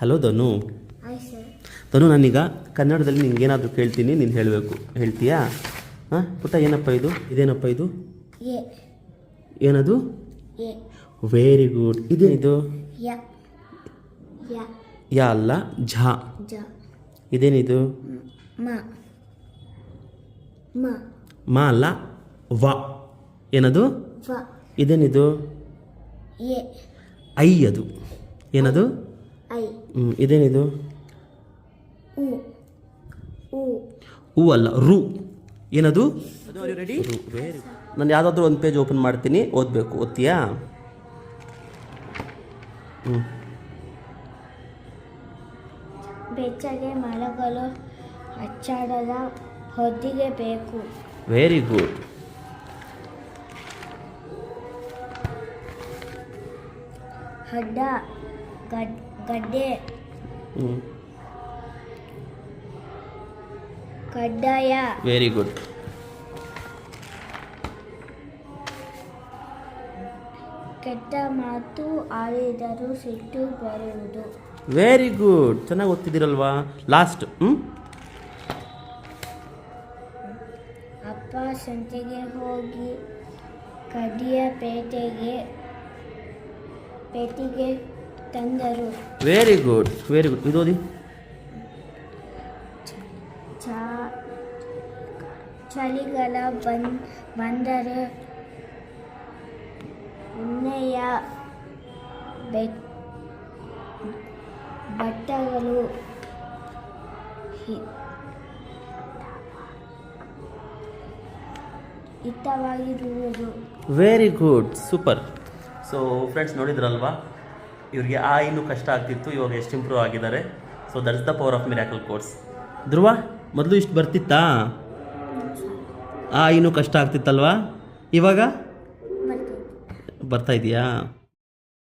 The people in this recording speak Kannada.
ಹಲೋ ಧನು. ಧನು, ನಾನೀಗ ಕನ್ನಡದಲ್ಲಿ ನಿಂಗೇನಾದರೂ ಕೇಳ್ತೀನಿ, ನೀನು ಹೇಳಬೇಕು. ಹೇಳ್ತೀಯಾ? ಹಾಂ ಪುಟ್ಟ, ಏನಪ್ಪ ಇದು? ಇದೇನಪ್ಪ ಇದು? ಏನದು? Very good. ಇದೇನಿದು? ಯಾ ಅಲ್ಲ, ಝ. ಇದೇನಿದು? ಮಾ ಅಲ್ಲ, ವ. ಏನದು? ಇದೇನಿದು? ಐ. ಅದು ಏನದು? ಇದೇನಿದು? ಹೂ ಅಲ್ಲ, ರು. ಏನದು? ರೆಡಿ? Very good. ನಾನು ಯಾವುದಾದ್ರೂ ಒಂದು ಪೇಜ್ ಓಪನ್ ಮಾಡ್ತೀನಿ, ಓದಬೇಕು. ಓದ್ತೀಯಾ? ಬೆಚ್ಚಗೆ ಮಲಗಲು ಹಚ್ಚಾಡದ ಹೊದಿಕೆ ಬೇಕು. Very good. ಅಡ್ಡ ಗಡ್ಡೆ ಕಡ್ಡಾಯ. Very good. ಕೆಟ್ಟ ಮಾತು ಆಡಿದರೂ ಸಿಟ್ಟು ಬರುವುದು. Very good. ಚೆನ್ನಾಗಿ ಓದ್ತಿದ್ದೀರಲ್ವಾ? ಲಾಸ್ಟ್. ಅಪ್ಪ ಸಂತೆಗೆ ಹೋಗಿ ಕಡ್ಡಿಯ ಪೇಟೆಗೆ ತಂದರು. Very good, very good. ಇದೋದಿ. ಚಳಿಗಾಲ ಬಂದರೆ ಉಣ್ಣೆಯ ಬಟ್ಟೆಗಳು ಹಿತವಾಗಿರುವುದು. Very good, super. So friends, ನೋಡಿದ್ರಲ್ವಾ? ಇವ್ರಿಗೆ ಇನ್ನೂ ಕಷ್ಟ ಆಗ್ತಿತ್ತು, ಇವಾಗ ಎಷ್ಟು ಇಂಪ್ರೂವ್ ಆಗಿದ್ದಾರೆ. So that's the power of miracle course. Dhruva, ಮೊದಲು ಇಷ್ಟು ಬರ್ತಿತ್ತಾ? ಇನ್ನೂ ಕಷ್ಟ ಆಗ್ತಿತ್ತಲ್ವಾ? ಇವಾಗ ಬರ್ತಾ ಇದೆಯಾ?